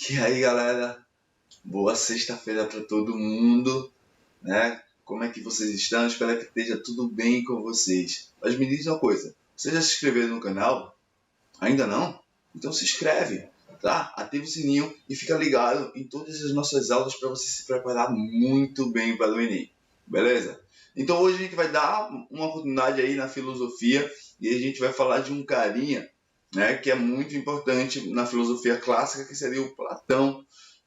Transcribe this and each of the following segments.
E aí, galera, boa sexta-feira para todo mundo, né? Como é que vocês estão? Espero que esteja tudo bem com vocês. Mas me diz uma coisa, vocês já se inscreveram no canal? Ainda não? Então se inscreve, tá? Ativa o sininho e fica ligado em todas as nossas aulas para você se preparar muito bem para o Enem, beleza? Então hoje a gente vai dar uma oportunidade aí na filosofia e a gente vai falar de um carinha, né, que é muito importante na filosofia clássica, que seria o Platão,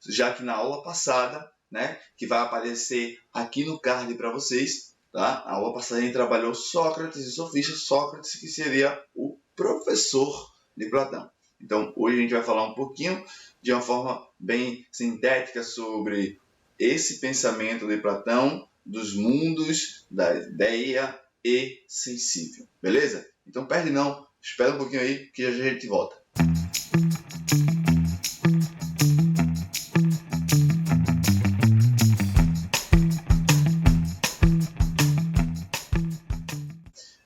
já que na aula passada, né, que vai aparecer aqui no card para vocês, tá? A aula passada a gente trabalhou Sócrates e Sofistas, Sócrates que seria o professor de Platão. Então, hoje a gente vai falar um pouquinho, de uma forma bem sintética, sobre esse pensamento de Platão, dos mundos, da ideia e sensível, beleza? Então, perde não, espera um pouquinho aí, que já a gente volta.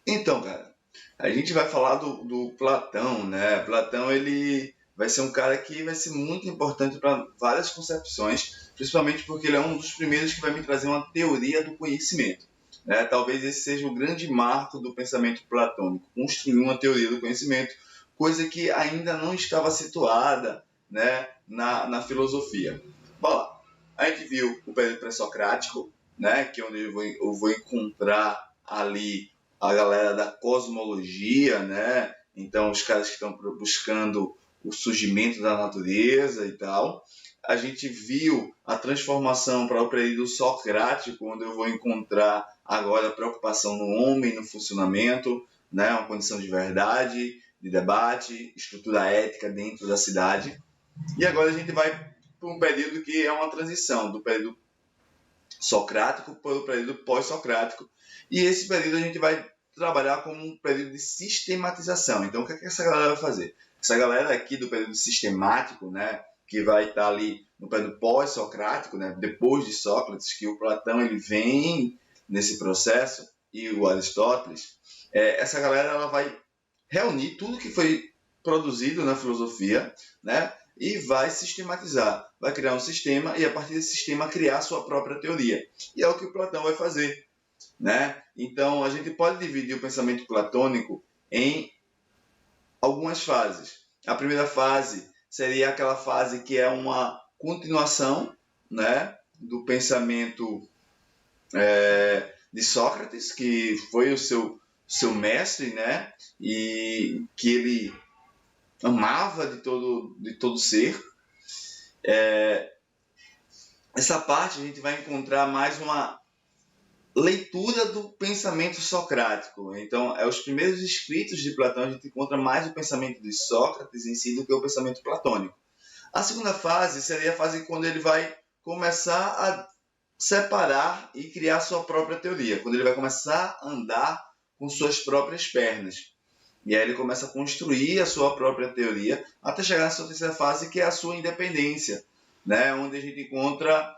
Então, cara, a gente vai falar do Platão, né? Platão, ele vai ser um cara que vai ser muito importante para várias concepções, principalmente porque ele é um dos primeiros que vai me trazer uma teoria do conhecimento, né? Talvez esse seja o grande marco do pensamento platônico, construir uma teoria do conhecimento, coisa que ainda não estava situada, né, na filosofia. Bom, lá, a gente viu o período pré-socrático, né, que é onde eu vou encontrar ali a galera da cosmologia, né? Então, os caras que estão buscando o surgimento da natureza e tal. A gente viu a transformação para o período socrático, onde eu vou encontrar agora a preocupação no homem, no funcionamento, né? Uma condição de verdade, de debate, estrutura ética dentro da cidade. E agora a gente vai para um período que é uma transição do período socrático para o período pós-socrático. E esse período a gente vai trabalhar como um período de sistematização. Então, o que é que essa galera vai fazer? Essa galera aqui do período sistemático, né, que vai estar ali no período pós-socrático, né, depois de Sócrates, que o Platão ele vem nesse processo, e o Aristóteles, essa galera ela vai reunir tudo que foi produzido na filosofia, né, e vai sistematizar, vai criar um sistema e a partir desse sistema criar sua própria teoria. E é o que o Platão vai fazer, né? Então a gente pode dividir o pensamento platônico em algumas fases. A primeira fase seria aquela fase que é uma continuação, né, do pensamento de Sócrates, que foi o seu mestre, né, e que ele amava de todo ser. Essa parte a gente vai encontrar mais uma leitura do pensamento socrático. Então, os primeiros escritos de Platão a gente encontra mais o pensamento de Sócrates em si do que o pensamento platônico. A segunda fase seria a fase quando ele vai começar a separar e criar sua própria teoria, quando ele vai começar a andar com suas próprias pernas. E aí ele começa a construir a sua própria teoria, até chegar na sua terceira fase, que é a sua independência, né? Onde a gente encontra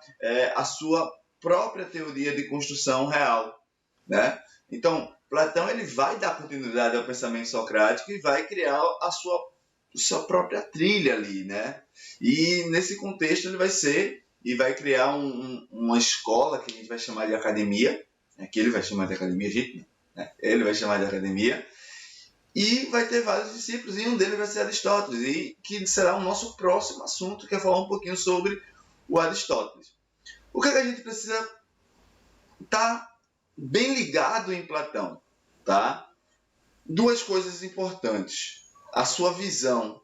a sua própria teoria de construção real, né? Então, Platão ele vai dar continuidade ao pensamento socrático e vai criar a sua própria trilha ali, né? E nesse contexto ele vai criar uma escola que a gente vai chamar de academia, que ele vai chamar de academia, gente, né? Ele vai chamar de academia, e vai ter vários discípulos, e um deles vai ser Aristóteles, e que será o nosso próximo assunto, que é falar um pouquinho sobre o Aristóteles. O que a gente precisa estar bem ligado em Platão, tá? Duas coisas importantes. A sua visão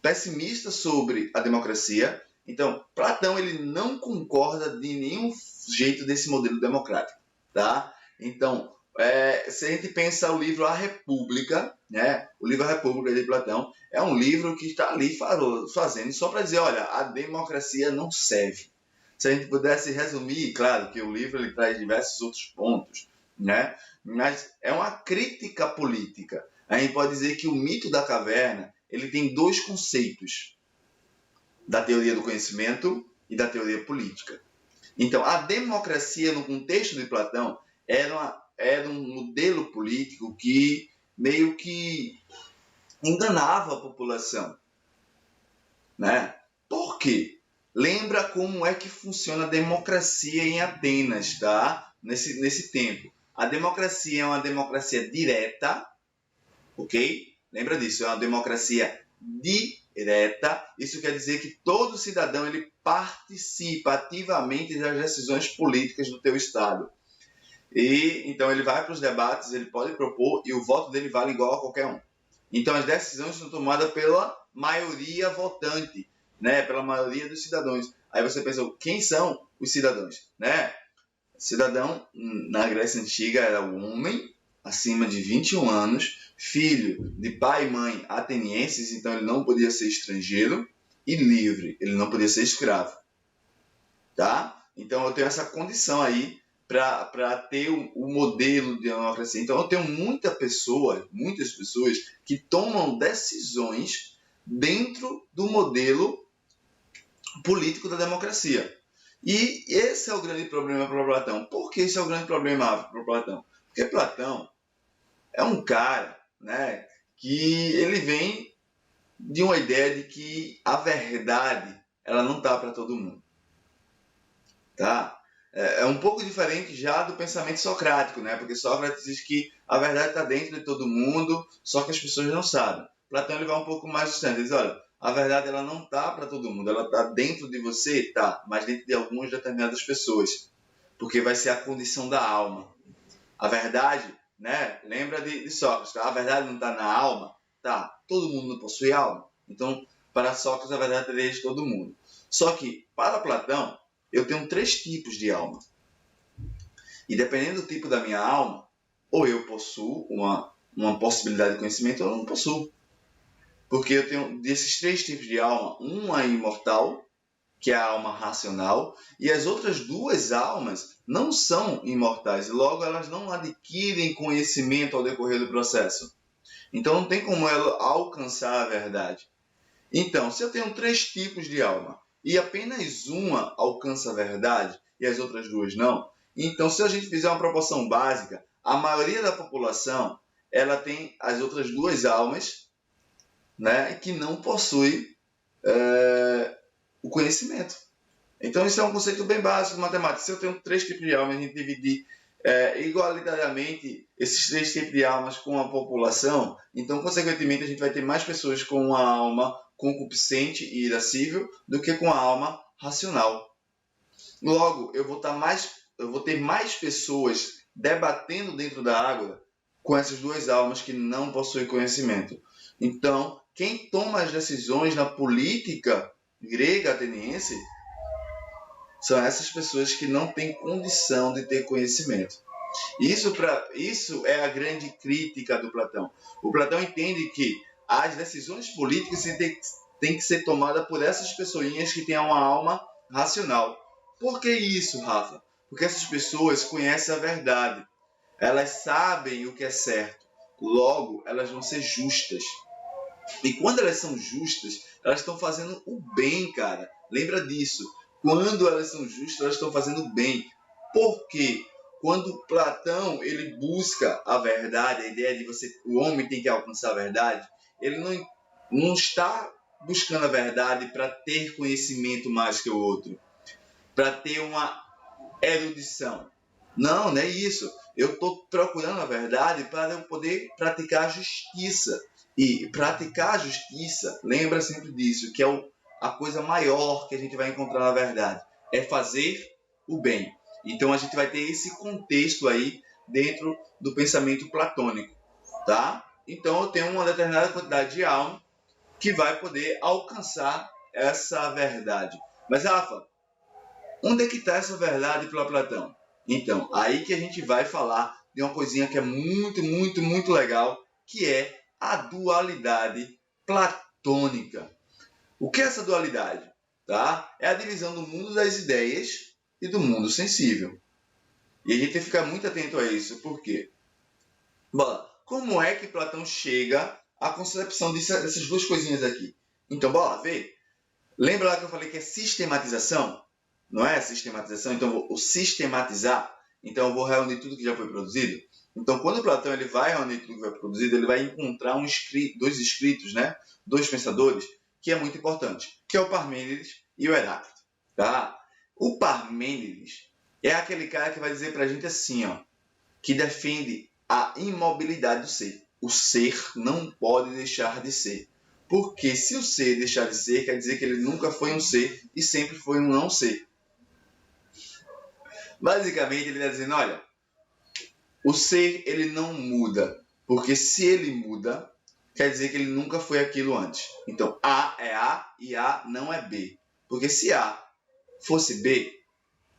pessimista sobre a democracia. Então, Platão ele não concorda de nenhum jeito desse modelo democrático, tá? Então, se a gente pensa o livro A República, né? O livro A República de Platão é um livro que está ali fazendo só para dizer, olha, a democracia não serve. Se a gente pudesse resumir, claro que o livro ele traz diversos outros pontos, né? Mas é uma crítica política. A gente pode dizer que o mito da caverna ele tem dois conceitos, da teoria do conhecimento e da teoria política. Então, a democracia, no contexto de Platão, era um modelo político que meio que enganava a população, né? quê? Lembra como é que funciona a democracia em Atenas, tá? Nesse tempo. A democracia é uma democracia direta, ok? Lembra disso, é uma democracia direta. Isso quer dizer que todo cidadão ele participa ativamente das decisões políticas do teu estado. E então ele vai para os debates, ele pode propor e o voto dele vale igual a qualquer um. Então as decisões são tomadas pela maioria votante, né? Pela maioria dos cidadãos. Aí você pensa, quem são os cidadãos, né? Cidadão na Grécia Antiga era o homem acima de 21 anos, filho de pai e mãe atenienses, então ele não podia ser estrangeiro, e livre, ele não podia ser escravo. Tá? Então eu tenho essa condição aí para ter o modelo de democracia. Então eu tenho muitas pessoas que tomam decisões dentro do modelo político da democracia. E esse é o grande problema para Platão. Por que esse é o grande problema para Platão? Porque Platão é um cara, né, que ele vem de uma ideia de que a verdade ela não está para todo mundo. Tá? É um pouco diferente já do pensamento socrático, né? Porque Sócrates diz que a verdade está dentro de todo mundo, só que as pessoas não sabem. Platão ele vai um pouco mais distante. Ele diz, olha, a verdade ela não está para todo mundo, ela está dentro de você, tá, mas dentro de algumas determinadas pessoas, porque vai ser a condição da alma. A verdade, né? Lembra de Sócrates, a verdade não está na alma, tá? Todo mundo não possui alma. Então, para Sócrates a verdade é de todo mundo. Só que para Platão eu tenho 3 tipos de alma. E dependendo do tipo da minha alma, ou eu possuo uma possibilidade de conhecimento ou eu não possuo. Porque eu tenho desses 3 tipos de alma, uma é imortal, que é a alma racional, e as outras 2 almas não são imortais, logo elas não adquirem conhecimento ao decorrer do processo. Então não tem como ela alcançar a verdade. Então, se eu tenho 3 tipos de alma, e apenas uma alcança a verdade e as outras 2 não, então se a gente fizer uma proporção básica, a maioria da população ela tem as outras 2 almas, né, que não possui o conhecimento. Então isso é um conceito bem básico de matemática. Se eu tenho 3 tipos de almas, a gente dividir igualitariamente esses 3 tipos de almas com a população, então consequentemente a gente vai ter mais pessoas com uma alma concupiscente e irascível do que com a alma racional. Logo, eu vou ter mais pessoas debatendo dentro da água com essas 2 almas que não possuem conhecimento. Então, quem toma as decisões na política grega ateniense são essas pessoas que não têm condição de ter conhecimento. Isso é a grande crítica do Platão. O Platão entende que as decisões políticas têm que ser tomadas por essas pessoinhas que têm uma alma racional. Por que isso, Rafa? Porque essas pessoas conhecem a verdade. Elas sabem o que é certo. Logo, elas vão ser justas. E quando elas são justas, elas estão fazendo o bem, cara. Lembra disso. Quando elas são justas, elas estão fazendo o bem. Por quê? Quando Platão ele busca a verdade, a ideia de o homem tem que alcançar a verdade, ele não está buscando a verdade para ter conhecimento mais que o outro, para ter uma erudição. Não, não é isso. Eu estou procurando a verdade para eu poder praticar a justiça. E praticar a justiça, lembra sempre disso, que é a coisa maior que a gente vai encontrar na verdade. É fazer o bem. Então a gente vai ter esse contexto aí dentro do pensamento platônico, tá? Então eu tenho uma determinada quantidade de alma que vai poder alcançar essa verdade. Mas, Rafa, onde é que está essa verdade para Platão? Então, aí que a gente vai falar de uma coisinha que é muito, muito, muito legal, que é a dualidade platônica. O que é essa dualidade? Tá? É a divisão do mundo das ideias e do mundo sensível. E a gente tem que ficar muito atento a isso. Por quê? Bom, como é que Platão chega à concepção dessas 2 coisinhas aqui? Então, bora ver. Lembra lá que eu falei que é sistematização? Não é sistematização? Então, eu vou sistematizar. Então, eu vou reunir tudo que já foi produzido. Então, quando Platão ele vai reunir tudo que foi produzido, ele vai encontrar 2 escritos, né? 2 pensadores, que é muito importante, que é o Parmênides e o Heráclito. Tá? O Parmênides é aquele cara que vai dizer pra gente assim, ó, que defende a imobilidade do ser. O ser não pode deixar de ser. Porque se o ser deixar de ser, quer dizer que ele nunca foi um ser e sempre foi um não ser. Basicamente, ele está dizendo, olha, o ser ele não muda. Porque se ele muda, quer dizer que ele nunca foi aquilo antes. Então, A é A e A não é B. Porque se A fosse B,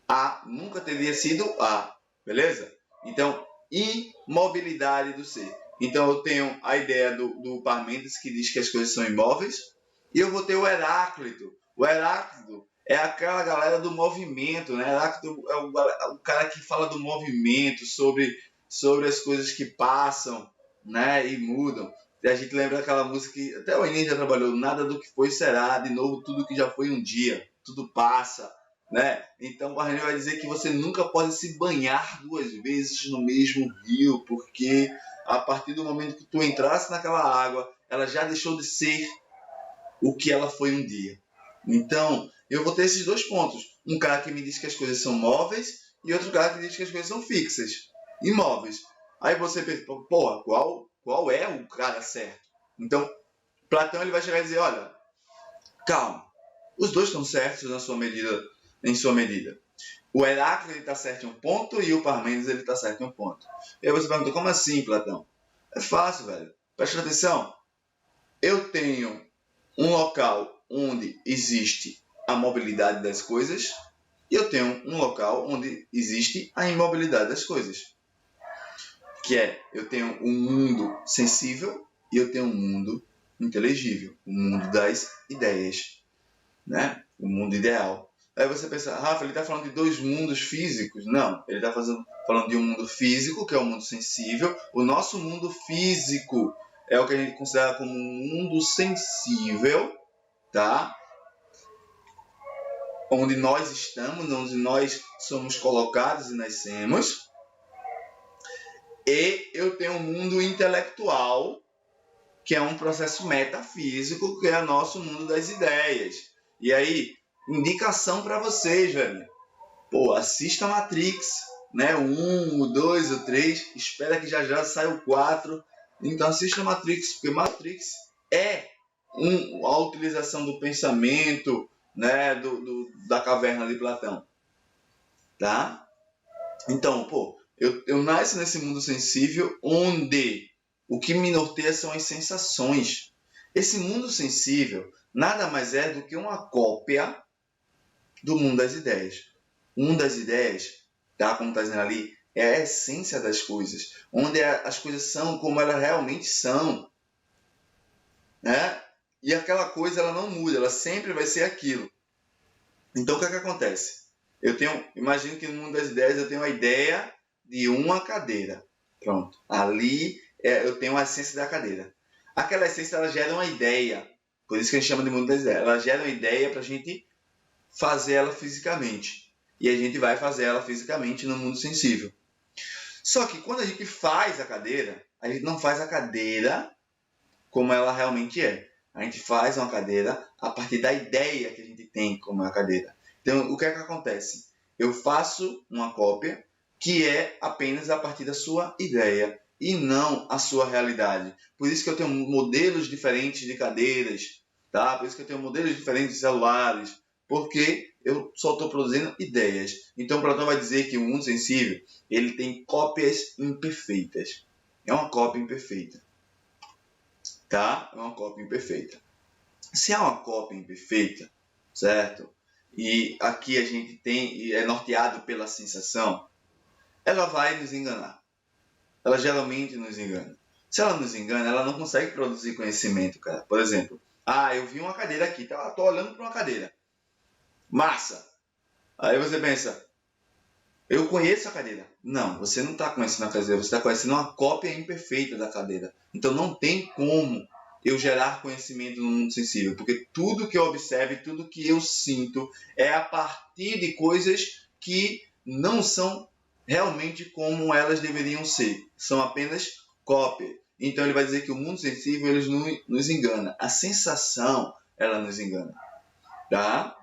A nunca teria sido A. Beleza? Então, imobilidade do ser. Então, eu tenho a ideia do Parmênides, que diz que as coisas são imóveis. E eu vou ter o Heráclito. O Heráclito é aquela galera do movimento, né? Heráclito é o cara que fala do movimento, sobre as coisas que passam, né? E mudam. E a gente lembra daquela música que até o Enem já trabalhou, nada do que foi será, de novo tudo que já foi um dia, tudo passa, né? Então o Parmênides vai dizer que você nunca pode se banhar duas vezes no mesmo rio, porque a partir do momento que tu entrasse naquela água, ela já deixou de ser o que ela foi um dia. Então, eu vou ter esses dois pontos. Um cara que me diz que as coisas são móveis e outro cara que diz que as coisas são fixas, imóveis. Aí você pensa, porra, qual é o cara certo? Então, Platão ele vai chegar e dizer, olha, calma, os dois estão certos em sua medida. O Heráclito está certo em um ponto e o Parmênides está certo em um ponto. E aí você pergunta, como assim, Platão? É fácil, velho. Presta atenção. Eu tenho um local onde existe a mobilidade das coisas e eu tenho um local onde existe a imobilidade das coisas. Que é, eu tenho um mundo sensível e eu tenho um mundo inteligível, o mundo das ideias, né? O mundo ideal. Aí você pensa, Rafa, ele está falando de dois mundos físicos? Não, ele está falando de um mundo físico, que é o mundo sensível. O nosso mundo físico é o que a gente considera como um mundo sensível, tá? Onde nós estamos, onde nós somos colocados e nascemos. E eu tenho um mundo intelectual, que é um processo metafísico, que é o nosso mundo das ideias. E aí, indicação para vocês, velho. Pô, assista Matrix, né? O 1, o 2, o 3. Espera que já saia o 4. Então assista Matrix, porque Matrix é a utilização do pensamento, né? Da caverna de Platão. Tá? Então, pô, eu nasço nesse mundo sensível onde o que me norteia são as sensações. Esse mundo sensível nada mais é do que uma cópia do mundo das ideias. O mundo das ideias, tá? Como está dizendo ali, é a essência das coisas, onde as coisas são como elas realmente são, né? E aquela coisa ela não muda, ela sempre vai ser aquilo. Então o que é que acontece? Imagino que no mundo das ideias eu tenho a ideia de uma cadeira. Pronto. Ali eu tenho a essência da cadeira. Aquela essência ela gera uma ideia. Por isso que a gente chama de mundo das ideias. Ela gera uma ideia para a gente fazer ela fisicamente. E a gente vai fazer ela fisicamente no mundo sensível. Só que quando a gente faz a cadeira, a gente não faz a cadeira como ela realmente é. A gente faz uma cadeira a partir da ideia que a gente tem como é a cadeira. Então, o que é que acontece? Eu faço uma cópia que é apenas a partir da sua ideia e não a sua realidade. Por isso que eu tenho modelos diferentes de cadeiras, tá? Por isso que eu tenho modelos diferentes de celulares, porque eu só estou produzindo ideias. Então, Platão vai dizer que o mundo sensível ele tem cópias imperfeitas. É uma cópia imperfeita. Tá? É uma cópia imperfeita. Se é uma cópia imperfeita, certo? E aqui a gente tem, é norteado pela sensação, ela vai nos enganar. Ela geralmente nos engana. Se ela nos engana, ela não consegue produzir conhecimento, cara. Por exemplo, eu vi uma cadeira aqui, tá? Tô olhando para uma cadeira. Massa! Aí você pensa, eu conheço a cadeira. Não, você não está conhecendo a cadeira, você está conhecendo uma cópia imperfeita da cadeira. Então não tem como eu gerar conhecimento no mundo sensível, porque tudo que eu observo, tudo que eu sinto é a partir de coisas que não são realmente como elas deveriam ser. São apenas cópias. Então ele vai dizer que o mundo sensível ele nos engana. A sensação, ela nos engana. Tá?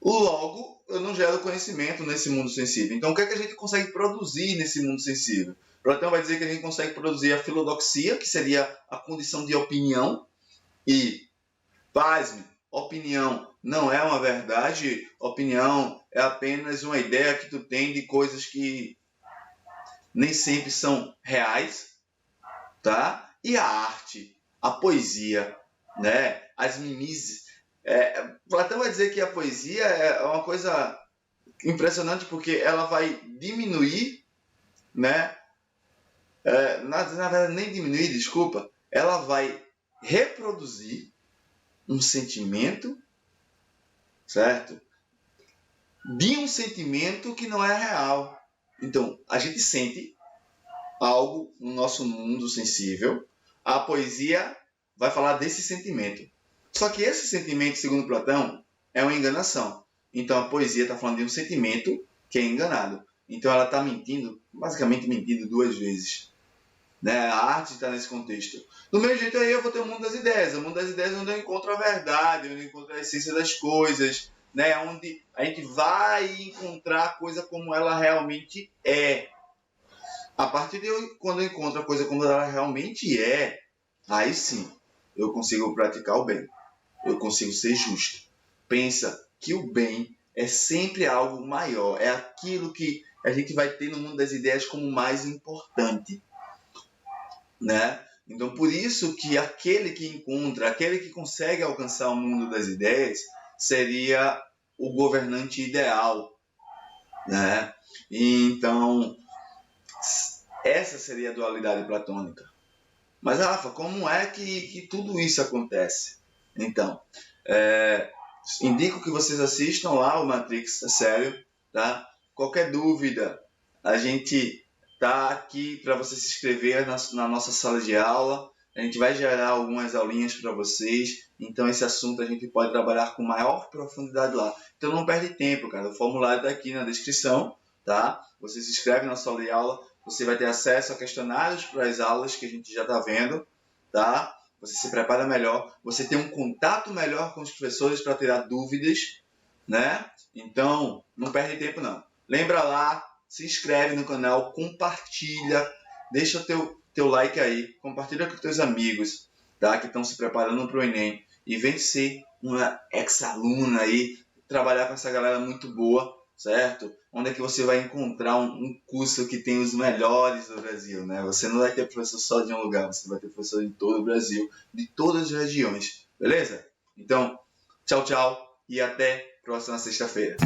Logo, eu não gero conhecimento nesse mundo sensível. Então, o que é que a gente consegue produzir nesse mundo sensível? Platão vai dizer que a gente consegue produzir a filodoxia, que seria a condição de opinião, e, pasme, opinião não é uma verdade, opinião é apenas uma ideia que tu tem de coisas que nem sempre são reais, tá? E a arte, a poesia, né? As mimises. Platão vai dizer que a poesia é uma coisa impressionante porque ela vai diminuir, né? Na verdade, nem diminuir, desculpa. Ela vai reproduzir um sentimento, certo? De um sentimento que não é real. Então, a gente sente algo no nosso mundo sensível, a poesia vai falar desse sentimento. Só que esse sentimento, segundo Platão, é uma enganação. Então a poesia está falando de um sentimento que é enganado. Então ela está mentindo, basicamente mentindo duas vezes. Né? A arte está nesse contexto. Do mesmo jeito aí eu vou ter o mundo das ideias. O mundo das ideias é onde eu encontro a verdade, onde eu encontro a essência das coisas, né? Onde a gente vai encontrar a coisa como ela realmente é. A partir de quando eu encontro a coisa como ela realmente é, aí sim eu consigo praticar o bem. Eu consigo ser justo. Pensa que o bem é sempre algo maior. É aquilo que a gente vai ter no mundo das ideias como mais importante. Né? Então, por isso que aquele que encontra, aquele que consegue alcançar o mundo das ideias, seria o governante ideal. Né? Então, essa seria a dualidade platônica. Mas, Rafa, como é que tudo isso acontece? Então, indico que vocês assistam lá o Matrix, é sério, tá? Qualquer dúvida, a gente tá aqui para você se inscrever na nossa sala de aula. A gente vai gerar algumas aulinhas para vocês. Então, esse assunto a gente pode trabalhar com maior profundidade lá. Então, não perde tempo, cara. O formulário está aqui na descrição, tá? Você se inscreve na sala de aula. Você vai ter acesso a questionários para as aulas que a gente já está vendo, tá? Você se prepara melhor, você tem um contato melhor com os professores para tirar dúvidas, né? Então, não perde tempo não. Lembra lá, se inscreve no canal, compartilha, deixa o teu like aí, compartilha com teus amigos, tá? Que estão se preparando para o Enem e vem ser uma ex-aluna aí, trabalhar com essa galera muito boa, certo? Onde é que você vai encontrar um curso que tem os melhores do Brasil, né? Você não vai ter professor só de um lugar, você vai ter professor em todo o Brasil, de todas as regiões, beleza? Então, tchau, tchau e até próxima sexta-feira.